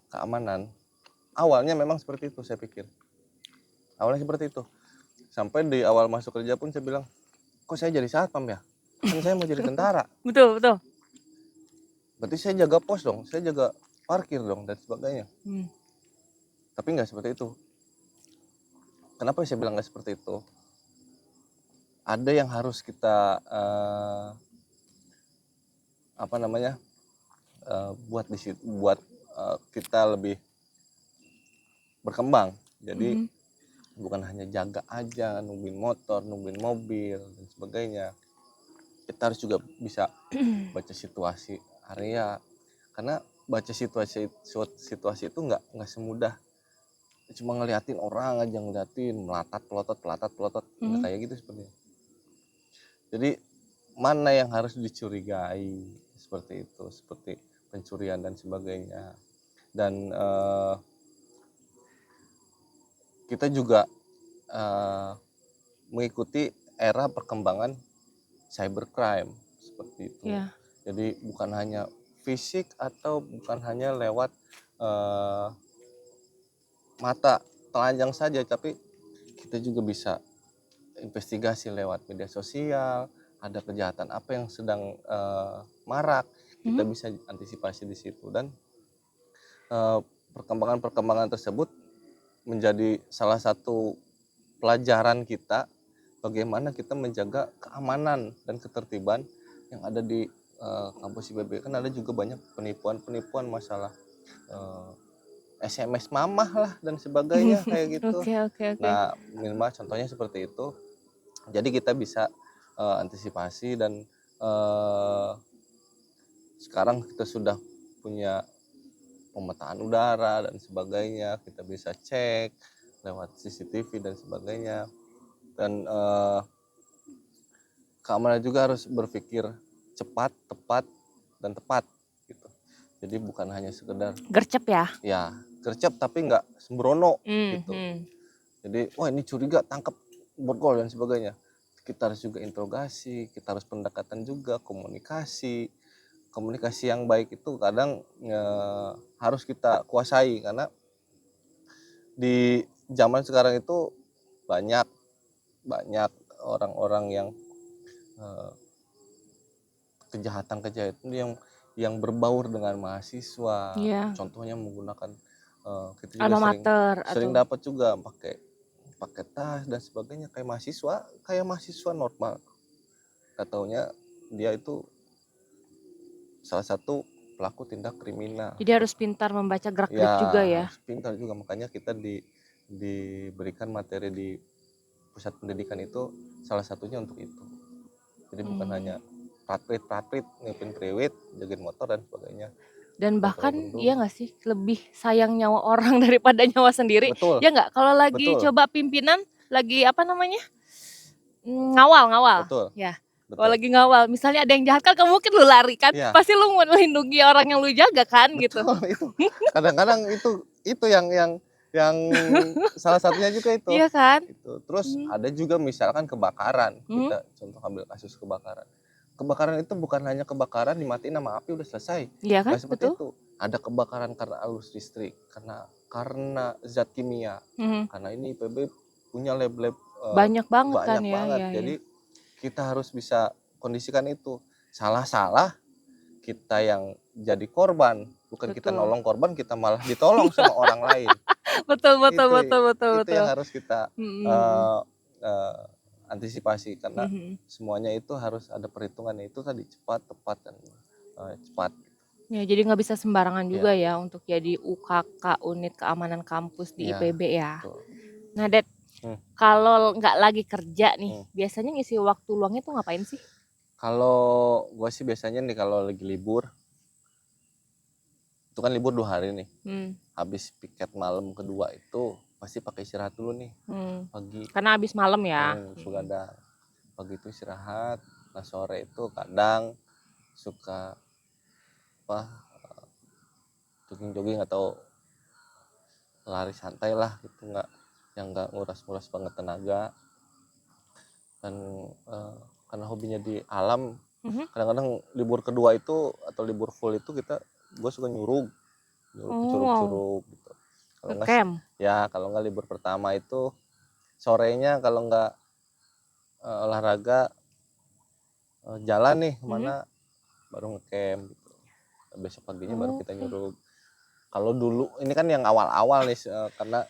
[SPEAKER 3] keamanan, awalnya memang seperti itu saya pikir. Awalnya seperti itu. Sampai di awal masuk kerja pun saya bilang, kok saya jadi satpam ya? Kan saya mau jadi tentara.
[SPEAKER 1] Betul.
[SPEAKER 3] Berarti saya jaga pos dong, saya jaga parkir dong, dan sebagainya. Tapi nggak seperti itu. Kenapa saya bilang nggak seperti itu? Ada yang harus kita buat di situ, buat kita lebih berkembang. Jadi bukan hanya jaga aja, nungguin motor, nungguin mobil, dan sebagainya. Kita harus juga bisa baca situasi area, karena baca situasi itu nggak semudah cuma ngeliatin orang aja, ngeliatin melatat pelotot nggak kayak gitu sebenarnya. Jadi mana yang harus dicurigai seperti itu, seperti pencurian dan sebagainya. Dan kita juga mengikuti era perkembangan cybercrime seperti itu. Jadi bukan hanya fisik atau bukan hanya lewat mata telanjang saja, tapi kita juga bisa investigasi lewat media sosial. Ada kejahatan apa yang sedang marak, kita bisa antisipasi di situ. Dan perkembangan tersebut menjadi salah satu pelajaran kita bagaimana kita menjaga keamanan dan ketertiban yang ada di kampus IPB. Kan ada juga banyak penipuan masalah SMS mamah lah dan sebagainya kayak gitu.
[SPEAKER 1] Oke.
[SPEAKER 3] Nah, minimal contohnya seperti itu. Jadi kita bisa antisipasi, dan sekarang kita sudah punya pemetaan udara dan sebagainya. Kita bisa cek lewat CCTV dan sebagainya. Dan keamanan juga harus berpikir cepat, tepat, dan tepat gitu. Jadi bukan hanya sekedar
[SPEAKER 1] gercep ya.
[SPEAKER 3] Ya, gercep tapi nggak sembrono gitu. Jadi wah ini curiga, tangkap, borgol dan sebagainya. Kita harus juga interogasi, kita harus pendekatan juga, komunikasi yang baik itu kadang harus kita kuasai, karena di zaman sekarang itu banyak orang-orang yang kejahatan yang berbaur dengan mahasiswa. Contohnya menggunakan kita juga sering dapat juga pakai tas dan sebagainya kayak mahasiswa normal. Nggak taunya dia itu salah satu pelaku tindak kriminal.
[SPEAKER 1] Jadi harus pintar membaca gerak-gerik juga ya.
[SPEAKER 3] Harus pintar juga, makanya kita diberikan materi di pusat pendidikan itu salah satunya untuk itu. Jadi bukan hanya prat-prit, ngipin priwit, jagain motor dan sebagainya.
[SPEAKER 1] Dan
[SPEAKER 3] Kontrol
[SPEAKER 1] bahkan
[SPEAKER 3] bendung.
[SPEAKER 1] iya nggak sih lebih sayang nyawa orang daripada nyawa sendiri.
[SPEAKER 3] Betul,
[SPEAKER 1] Ya nggak? Kalau lagi
[SPEAKER 3] betul,
[SPEAKER 1] coba pimpinan, lagi apa namanya? Ngawal.
[SPEAKER 3] betul,
[SPEAKER 1] Ya. Kalau
[SPEAKER 3] betul.
[SPEAKER 1] lagi ngawal, misalnya ada yang jahat kan, kamu mungkin lu lari kan,
[SPEAKER 3] Iya,
[SPEAKER 1] pasti lu mau melindungi orang yang lu jaga kan gitu.
[SPEAKER 3] betul itu. Kadang-kadang itu yang salah satunya juga itu.
[SPEAKER 1] Iya kan?
[SPEAKER 3] Itu. Terus
[SPEAKER 1] Hmm.
[SPEAKER 3] ada juga misalkan kebakaran.
[SPEAKER 1] Hmm.
[SPEAKER 3] Kita contoh ambil kasus kebakaran. Kebakaran itu bukan hanya kebakaran dimatiin sama api udah selesai.
[SPEAKER 1] Iya kan?
[SPEAKER 3] Nggak seperti
[SPEAKER 1] Betul.
[SPEAKER 3] itu. Ada kebakaran karena arus listrik, karena zat kimia.
[SPEAKER 1] Hmm.
[SPEAKER 3] Karena ini IPB punya lab-lab
[SPEAKER 1] Banyak banget kan
[SPEAKER 3] banyak
[SPEAKER 1] ya.
[SPEAKER 3] banget.
[SPEAKER 1] Ya,
[SPEAKER 3] Jadi
[SPEAKER 1] ya.
[SPEAKER 3] kita harus bisa kondisikan itu. Salah-salah kita yang jadi korban, bukan kita
[SPEAKER 1] Betul.
[SPEAKER 3] nolong korban, kita malah ditolong sama orang lain.
[SPEAKER 1] Betul.
[SPEAKER 3] Itu yang harus kita
[SPEAKER 1] Hmm.
[SPEAKER 3] antisipasi, karena
[SPEAKER 1] Hmm.
[SPEAKER 3] semuanya itu harus ada perhitungannya. Itu tadi cepat, tepat, dan cepat.
[SPEAKER 1] Ya, jadi nggak bisa sembarangan
[SPEAKER 3] Ya,
[SPEAKER 1] juga ya untuk jadi UKK, unit keamanan kampus di
[SPEAKER 3] ya,
[SPEAKER 1] IPB ya.
[SPEAKER 3] betul.
[SPEAKER 1] Nah, Det, kalau nggak lagi kerja nih, biasanya ngisi waktu luangnya tuh ngapain sih?
[SPEAKER 3] Kalau gue sih biasanya nih kalau lagi libur, itu kan libur 2 hari nih. Habis piket malam kedua itu pasti pakai istirahat dulu nih pagi.
[SPEAKER 1] Karena habis malam ya.
[SPEAKER 3] Begadang. Pagi itu istirahat, nah sore itu kadang suka jogging atau lari santai lah gitu, nggak nguras-nguras banget tenaga. Dan karena hobinya di alam, kadang-kadang libur kedua itu atau libur full itu gue suka nyurug ke curug-curug gitu. Kalau nggak libur pertama itu sorenya kalau nggak olahraga jalan nih kemana, baru ngecamp gitu. Besok paginya baru kita nyurug. Kalau dulu ini kan yang awal-awal nih, karena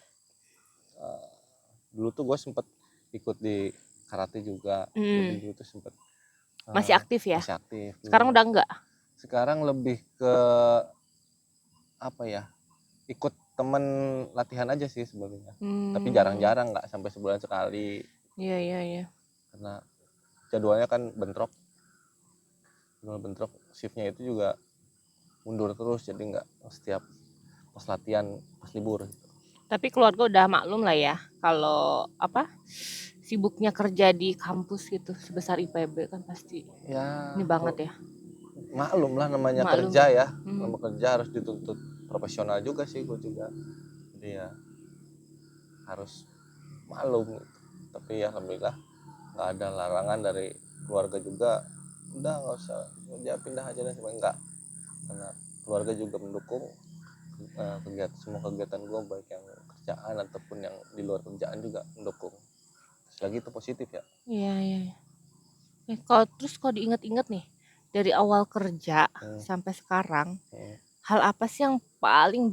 [SPEAKER 3] dulu tuh gue sempet ikut di karate juga. Jadi dulu tuh sempet
[SPEAKER 1] masih aktif ya?
[SPEAKER 3] Masih aktif.
[SPEAKER 1] Sekarang udah enggak?
[SPEAKER 3] Sekarang lebih ke ikut temen latihan aja sih sebenarnya. Tapi jarang-jarang, nggak sampai sebulan sekali.
[SPEAKER 1] Iya.
[SPEAKER 3] Karena jadwalnya kan bentrok. Shiftnya itu juga mundur terus, jadi nggak setiap pas latihan pas libur gitu.
[SPEAKER 1] Tapi keluarga udah maklum lah ya kalau sibuknya kerja di kampus gitu sebesar IPB kan pasti
[SPEAKER 3] ya
[SPEAKER 1] ini banget ya.
[SPEAKER 3] Maklum lah, namanya kerja ya. Namanya kerja harus dituntut profesional juga sih gue juga. Jadi ya harus maklum gitu. Tapi ya alhamdulillah nggak ada larangan dari keluarga juga. Udah nggak usah kerja, pindah aja dan sebagainya, enggak. Karena keluarga juga mendukung semua kegiatan gue, baik yang kerjaan ataupun yang di luar kerjaan juga mendukung. Lagi itu positif ya.
[SPEAKER 1] Iya. Kalau diingat-ingat nih dari awal kerja sampai sekarang, hal apa sih yang paling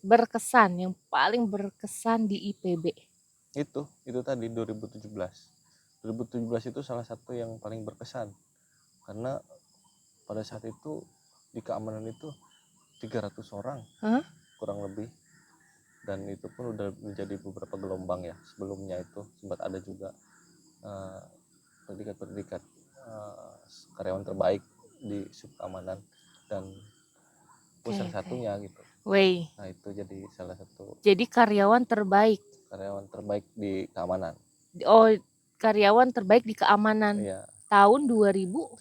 [SPEAKER 1] berkesan, yang paling berkesan di IPB?
[SPEAKER 3] Itu tadi 2017 itu salah satu yang paling berkesan, karena pada saat itu di keamanan itu 300 orang kurang lebih, dan itu pun udah menjadi beberapa gelombang ya. Sebelumnya itu sempat ada juga predikat karyawan terbaik di sub keamanan, dan salah satunya gitu. Nah itu jadi salah satu.
[SPEAKER 1] Jadi karyawan terbaik
[SPEAKER 3] di keamanan.
[SPEAKER 1] Oh, karyawan terbaik di keamanan.
[SPEAKER 3] Iya.
[SPEAKER 1] Tahun 2017.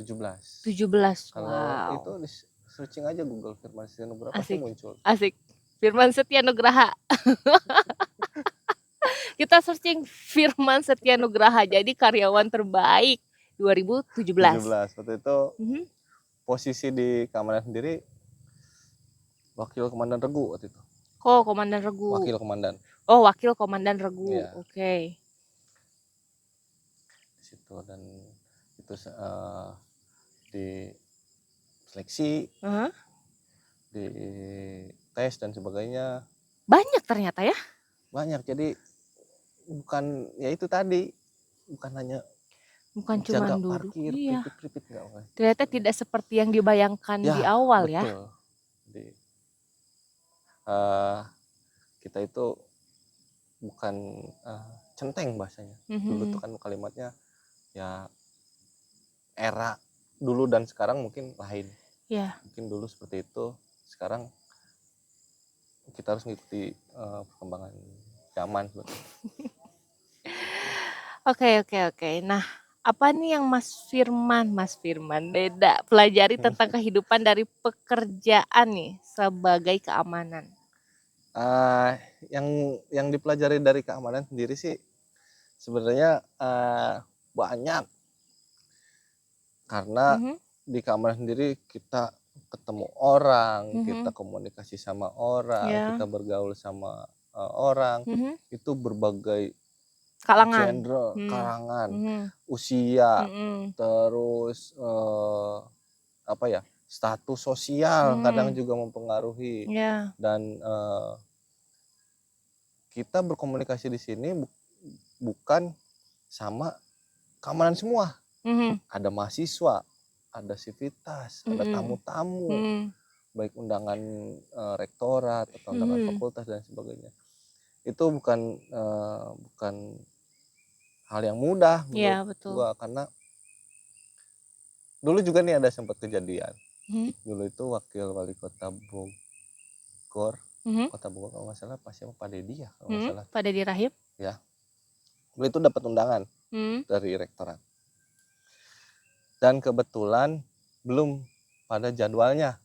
[SPEAKER 3] Kalau itu di searching aja Google Firman Setia Nugraha pasti muncul.
[SPEAKER 1] Asik. Firman Setia Nugraha. Kita searching Firman Setia Nugraha, jadi karyawan terbaik 2017.
[SPEAKER 3] Waktu itu posisi di keamanan sendiri wakil komandan regu waktu itu.
[SPEAKER 1] Komandan regu.
[SPEAKER 3] Wakil komandan.
[SPEAKER 1] Wakil komandan regu.
[SPEAKER 3] Iya.
[SPEAKER 1] Oke.
[SPEAKER 3] Di situ, dan itu di seleksi, di tes dan sebagainya.
[SPEAKER 1] Banyak ternyata ya?
[SPEAKER 3] Banyak, jadi bukan ya itu tadi, bukan
[SPEAKER 1] cuma
[SPEAKER 3] jaga
[SPEAKER 1] duduk,
[SPEAKER 3] parkir,
[SPEAKER 1] iya.
[SPEAKER 3] pripit enggak.
[SPEAKER 1] Ternyata tidak seperti yang dibayangkan di awal ya.
[SPEAKER 3] Betul. Jadi kita itu bukan centeng bahasanya. Dulu tuh kan kalimatnya ya era dulu dan sekarang mungkin lain.
[SPEAKER 1] Ya.
[SPEAKER 3] Mungkin dulu seperti itu, sekarang kita harus mengikuti perkembangan zaman sebetulnya.
[SPEAKER 1] Oke. Nah, apa nih yang Mas Firman beda pelajari tentang kehidupan dari pekerjaan nih sebagai keamanan?
[SPEAKER 3] Yang dipelajari dari keamanan sendiri sih sebenarnya banyak, karena
[SPEAKER 1] Mhm,
[SPEAKER 3] di keamanan sendiri kita ketemu orang, kita
[SPEAKER 1] mhm,
[SPEAKER 3] komunikasi sama orang,
[SPEAKER 1] ya,
[SPEAKER 3] kita bergaul sama orang,
[SPEAKER 1] mhm,
[SPEAKER 3] itu berbagai
[SPEAKER 1] kalangan,
[SPEAKER 3] genre,
[SPEAKER 1] hmm,
[SPEAKER 3] kalangan,
[SPEAKER 1] mhm,
[SPEAKER 3] usia,
[SPEAKER 1] mhm,
[SPEAKER 3] terus apa ya, status sosial kadang
[SPEAKER 1] hmm,
[SPEAKER 3] juga mempengaruhi.
[SPEAKER 1] ya,
[SPEAKER 3] Dan kita berkomunikasi di sini bukan sama keamanan semua.
[SPEAKER 1] mhm,
[SPEAKER 3] Ada mahasiswa, ada sivitas, ada
[SPEAKER 1] mhm,
[SPEAKER 3] tamu-tamu,
[SPEAKER 1] mhm,
[SPEAKER 3] baik undangan rektorat atau undangan
[SPEAKER 1] mhm,
[SPEAKER 3] fakultas dan sebagainya. Itu bukan hal yang mudah menurut
[SPEAKER 1] iya betul,
[SPEAKER 3] gua, karena dulu juga nih ada sempat kejadian.
[SPEAKER 1] mhm,
[SPEAKER 3] Dulu itu wakil wali kota Bogor,
[SPEAKER 1] mhm,
[SPEAKER 3] kota Bogor kalau nggak salah, pas siapa, Pak Dedi ya kalau nggak salah,
[SPEAKER 1] Pak Deddy Rahim,
[SPEAKER 3] ya. Beliau itu dapat undangan
[SPEAKER 1] mhm,
[SPEAKER 3] dari rektorat dan kebetulan belum pada jadwalnya.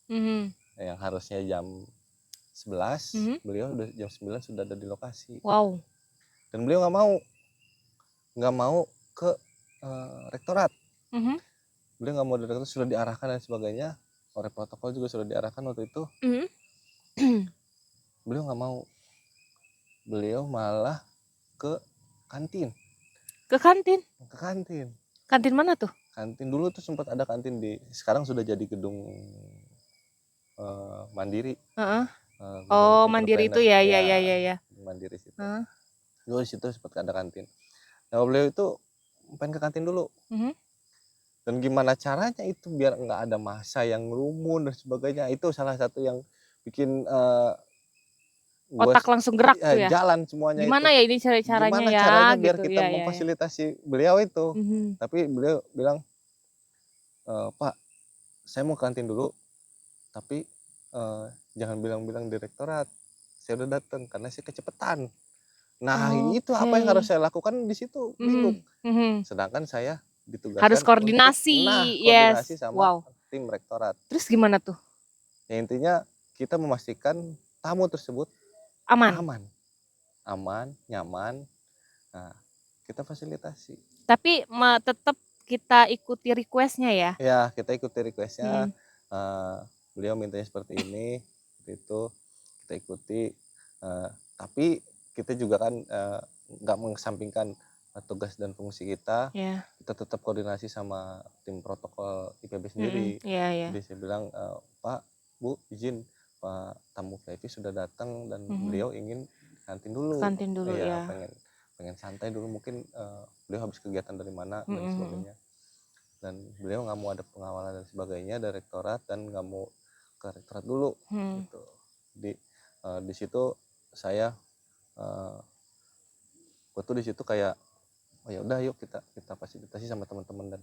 [SPEAKER 1] mhm,
[SPEAKER 3] Yang harusnya jam 11,
[SPEAKER 1] mhm,
[SPEAKER 3] beliau udah jam 9 sudah ada di lokasi.
[SPEAKER 1] wow,
[SPEAKER 3] Dan beliau nggak mau ke rektorat.
[SPEAKER 1] mhm,
[SPEAKER 3] Beliau nggak mau di rektorat, sudah diarahkan dan sebagainya. Oleh protokol juga sudah diarahkan waktu itu.
[SPEAKER 1] mhm,
[SPEAKER 3] Beliau nggak mau. Beliau malah ke kantin.
[SPEAKER 1] ke kantin,
[SPEAKER 3] Ke kantin.
[SPEAKER 1] kantin mana tuh?
[SPEAKER 3] Kantin dulu tuh sempat ada kantin sekarang sudah jadi gedung Mandiri.
[SPEAKER 1] Heeh.
[SPEAKER 3] Gedung
[SPEAKER 1] Oh, Mandiri itu
[SPEAKER 3] entrepreneur.
[SPEAKER 1] ya, ya,
[SPEAKER 3] Ya,
[SPEAKER 1] ya, ya, ya.
[SPEAKER 3] Mandiri situ.
[SPEAKER 1] Heeh,
[SPEAKER 3] Dulu di situ sempat ada kantin. Nah, beliau itu pengen ke kantin dulu.
[SPEAKER 1] mhm.
[SPEAKER 3] Dan gimana caranya itu biar nggak ada massa yang ngerumun dan sebagainya, itu salah satu yang bikin gue
[SPEAKER 1] Otak langsung gerak tuh ya?
[SPEAKER 3] jalan semuanya itu.
[SPEAKER 1] Gimana ya ini caranya
[SPEAKER 3] Gimana
[SPEAKER 1] ya
[SPEAKER 3] caranya biar
[SPEAKER 1] gitu,
[SPEAKER 3] kita
[SPEAKER 1] ya, ya, ya.
[SPEAKER 3] memfasilitasi beliau itu.
[SPEAKER 1] Mhm,
[SPEAKER 3] Tapi beliau bilang, Pak, saya mau ke kantin dulu, tapi jangan bilang-bilang direktorat, saya udah datang karena saya kecepatan. Nah, itu
[SPEAKER 1] oke,
[SPEAKER 3] apa yang harus saya lakukan di situ,
[SPEAKER 1] mhm,
[SPEAKER 3] bingung.
[SPEAKER 1] mhm.
[SPEAKER 3] Sedangkan saya
[SPEAKER 1] Harus
[SPEAKER 3] ditugaskan untuk
[SPEAKER 1] koordinasi,
[SPEAKER 3] koordinasi
[SPEAKER 1] yes,
[SPEAKER 3] sama
[SPEAKER 1] wow.
[SPEAKER 3] tim rektorat.
[SPEAKER 1] Terus gimana tuh?
[SPEAKER 3] Ya, intinya kita memastikan tamu tersebut
[SPEAKER 1] Aman?
[SPEAKER 3] aman, nyaman. Nah, kita fasilitasi.
[SPEAKER 1] Tapi tetap kita ikuti request-nya ya?
[SPEAKER 3] Ya, kita ikuti requestnya.
[SPEAKER 1] Mhm,
[SPEAKER 3] Beliau mintanya seperti ini, seperti itu, kita ikuti. Tapi kita juga kan nggak mengesampingkan tugas dan fungsi kita.
[SPEAKER 1] ya,
[SPEAKER 3] Kita tetap koordinasi sama tim protokol IPB
[SPEAKER 1] mhm,
[SPEAKER 3] sendiri.
[SPEAKER 1] iya, iya,
[SPEAKER 3] Jadi saya bilang, Pak, Bu, izin Pak tamu VIP sudah datang dan
[SPEAKER 1] mhm.
[SPEAKER 3] beliau ingin kantin
[SPEAKER 1] Ke
[SPEAKER 3] dulu.
[SPEAKER 1] kantin dulu
[SPEAKER 3] Iya,
[SPEAKER 1] ya?
[SPEAKER 3] pengen santai dulu, mungkin beliau habis kegiatan dari mana
[SPEAKER 1] Mhm,
[SPEAKER 3] dan
[SPEAKER 1] mhm,
[SPEAKER 3] sebagainya. Dan beliau nggak mau ada pengawalan dan sebagainya dari rektorat, dan nggak mau ke rektorat dulu
[SPEAKER 1] mhm.
[SPEAKER 3] gitu. Jadi di situ saya gue tuh di situ kayak, oh ya udah, yuk kita fasilitasi sama teman-teman dan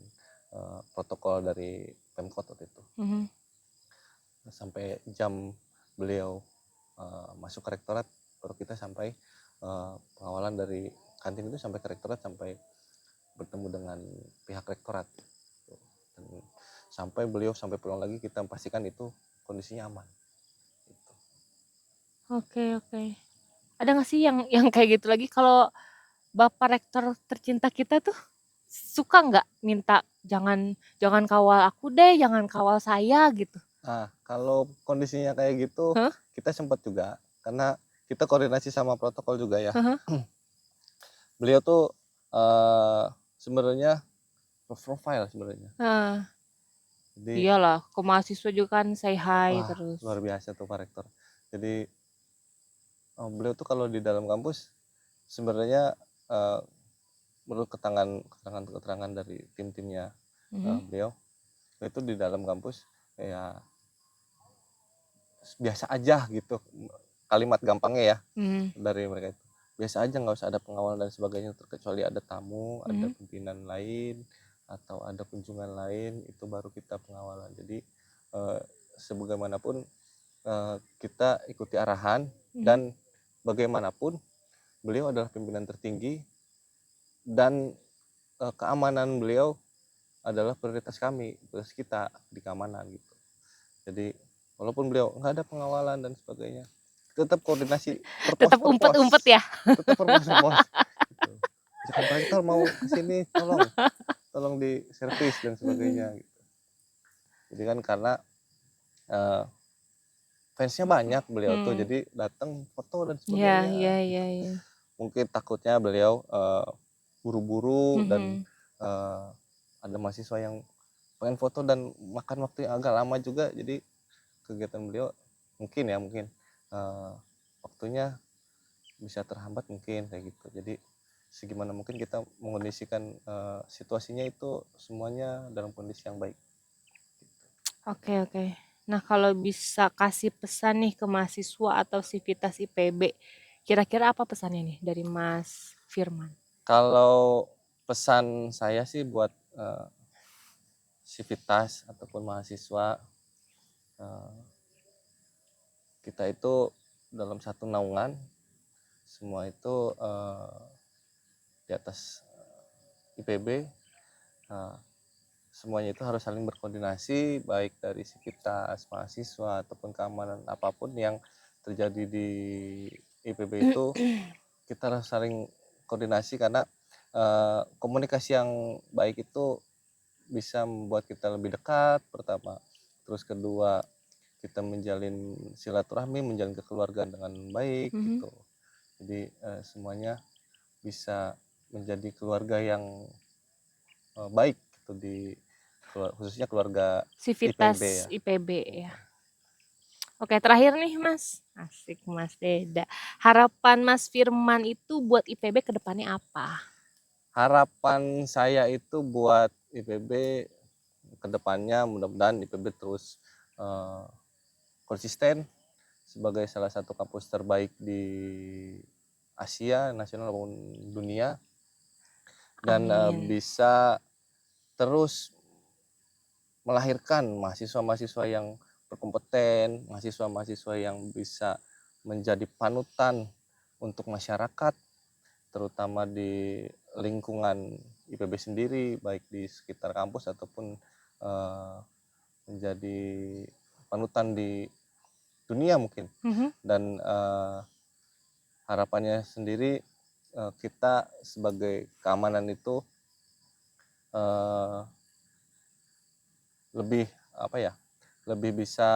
[SPEAKER 3] protokol dari Pemkot waktu itu.
[SPEAKER 1] Mhm,
[SPEAKER 3] Sampai jam beliau masuk ke rektorat, baru kita sampai pengawalan dari kantin itu sampai ke rektorat, sampai bertemu dengan pihak rektorat. Dan sampai beliau sampai pulang lagi, kita pastikan itu kondisinya aman. Gitu.
[SPEAKER 1] oke. Ada nggak sih yang kayak gitu lagi kalau Bapak Rektor tercinta kita tuh suka nggak minta jangan jangan kawal aku deh, jangan kawal saya gitu?
[SPEAKER 3] Nah, kalau kondisinya kayak gitu,
[SPEAKER 1] Hah?
[SPEAKER 3] kita sempat juga, karena kita koordinasi sama protokol juga ya.
[SPEAKER 1] Heeh.
[SPEAKER 3] Beliau tuh sebenarnya profile sebenarnya.
[SPEAKER 1] Nah,
[SPEAKER 3] Jadi
[SPEAKER 1] iyalah, ke mahasiswa juga kan say hi
[SPEAKER 3] wah,
[SPEAKER 1] terus.
[SPEAKER 3] luar biasa tuh Pak Rektor. Jadi beliau tuh kalau di dalam kampus sebenarnya menurut keterangan dari tim-timnya
[SPEAKER 1] Mhm,
[SPEAKER 3] beliau itu di dalam kampus ya biasa aja gitu, kalimat gampangnya ya
[SPEAKER 1] mhm,
[SPEAKER 3] dari mereka itu, biasa aja, nggak usah ada pengawalan dan sebagainya, terkecuali ada tamu, ada
[SPEAKER 1] mhm,
[SPEAKER 3] pimpinan lain, atau ada kunjungan lain, itu baru kita pengawalan. Jadi sebagaimanapun kita ikuti arahan, dan bagaimanapun beliau adalah pimpinan tertinggi, dan keamanan beliau adalah prioritas kami, prioritas kita di keamanan gitu. Jadi walaupun beliau nggak ada pengawalan dan sebagainya, tetap koordinasi
[SPEAKER 1] Tetap umpet-umpet ya.
[SPEAKER 3] tetap perpos gitu. Misalkan Pak Rektor mau kesini, tolong di servis dan sebagainya gitu. Jadi kan karena fansnya banyak beliau tuh, jadi datang foto dan
[SPEAKER 1] Iya,
[SPEAKER 3] sebagainya.
[SPEAKER 1] iya.
[SPEAKER 3] Mungkin takutnya beliau buru-buru dan ada mahasiswa yang pengen foto dan makan waktu yang agak lama juga, jadi kegiatan beliau mungkin waktunya bisa terhambat mungkin kayak gitu. Jadi segimana mungkin kita mengondisikan situasinya itu semuanya dalam kondisi yang baik.
[SPEAKER 1] Oke. Nah, kalau bisa kasih pesan nih ke mahasiswa atau Sivitas IPB, kira-kira apa pesannya nih dari Mas Firman?
[SPEAKER 3] Kalau pesan saya sih buat Sivitas ataupun mahasiswa, kita itu dalam satu naungan, semua itu di atas IPB, semuanya itu harus saling berkoordinasi, baik dari Sivitas, mahasiswa ataupun keamanan apapun yang terjadi di IPB itu, kita harus saling koordinasi, karena komunikasi yang baik itu bisa membuat kita lebih dekat pertama, terus kedua kita menjalin silaturahmi, menjalin kekeluargaan dengan baik gitu. Jadi semuanya bisa menjadi keluarga yang baik gitu, khususnya keluarga
[SPEAKER 1] Sivitas
[SPEAKER 3] IPB ya.
[SPEAKER 1] IPB ya. Oke, terakhir nih Mas. Asik Mas Deda. Harapan Mas Firman itu buat IPB ke depannya apa?
[SPEAKER 3] Harapan saya itu buat IPB ke depannya, mudah-mudahan IPB terus konsisten sebagai salah satu kampus terbaik di Asia, nasional maupun dunia, dan bisa terus melahirkan mahasiswa-mahasiswa yang berkompeten, mahasiswa-mahasiswa yang bisa menjadi panutan untuk masyarakat, terutama di lingkungan IPB sendiri, baik di sekitar kampus ataupun menjadi panutan di dunia mungkin. Dan harapannya sendiri, kita sebagai keamanan itu lebih bisa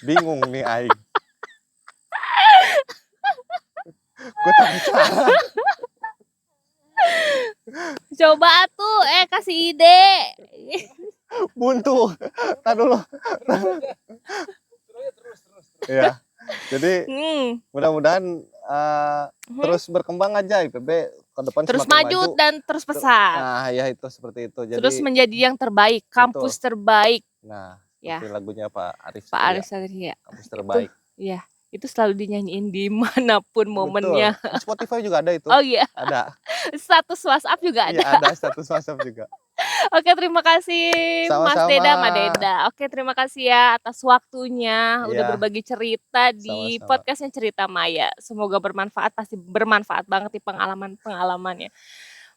[SPEAKER 3] bingung nih aing. Gue takut salah.
[SPEAKER 1] Coba tuh, kasih ide.
[SPEAKER 3] Buntu. Tar dulu.
[SPEAKER 2] Terus.
[SPEAKER 3] Ya. Jadi mudah-mudahan terus berkembang aja IPB ke depan,
[SPEAKER 1] terus
[SPEAKER 3] semakin
[SPEAKER 1] maju dan terus pesat.
[SPEAKER 3] Nah, ya itu seperti itu. Jadi
[SPEAKER 1] terus menjadi yang terbaik, kampus terbaik.
[SPEAKER 3] Nah,
[SPEAKER 1] ya.
[SPEAKER 3] seperti lagunya Pak Arif.
[SPEAKER 1] Pak Arif Satria.
[SPEAKER 3] Kampus terbaik.
[SPEAKER 1] Iya, itu selalu dinyanyiin dimanapun momennya.
[SPEAKER 3] Betul. Di Spotify juga ada itu.
[SPEAKER 1] Oh iya.
[SPEAKER 3] Ada.
[SPEAKER 1] Status WhatsApp juga ada.
[SPEAKER 3] Iya, ada status WhatsApp juga.
[SPEAKER 1] Oke, terima kasih
[SPEAKER 3] Sama-sama.
[SPEAKER 1] Mas Deda, Mbak Deda. Oke, terima kasih ya atas waktunya, udah
[SPEAKER 3] Iya.
[SPEAKER 1] berbagi cerita di
[SPEAKER 3] Sama-sama.
[SPEAKER 1] podcastnya Cerita Maya. Semoga bermanfaat, pasti bermanfaat banget di pengalaman-pengalamannya.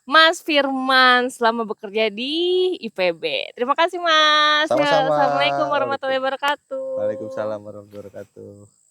[SPEAKER 1] Mas Firman selama bekerja di IPB. Terima kasih Mas.
[SPEAKER 3] Sama-sama.
[SPEAKER 1] Assalamualaikum warahmatullahi wabarakatuh.
[SPEAKER 3] Waalaikumsalam warahmatullahi wabarakatuh.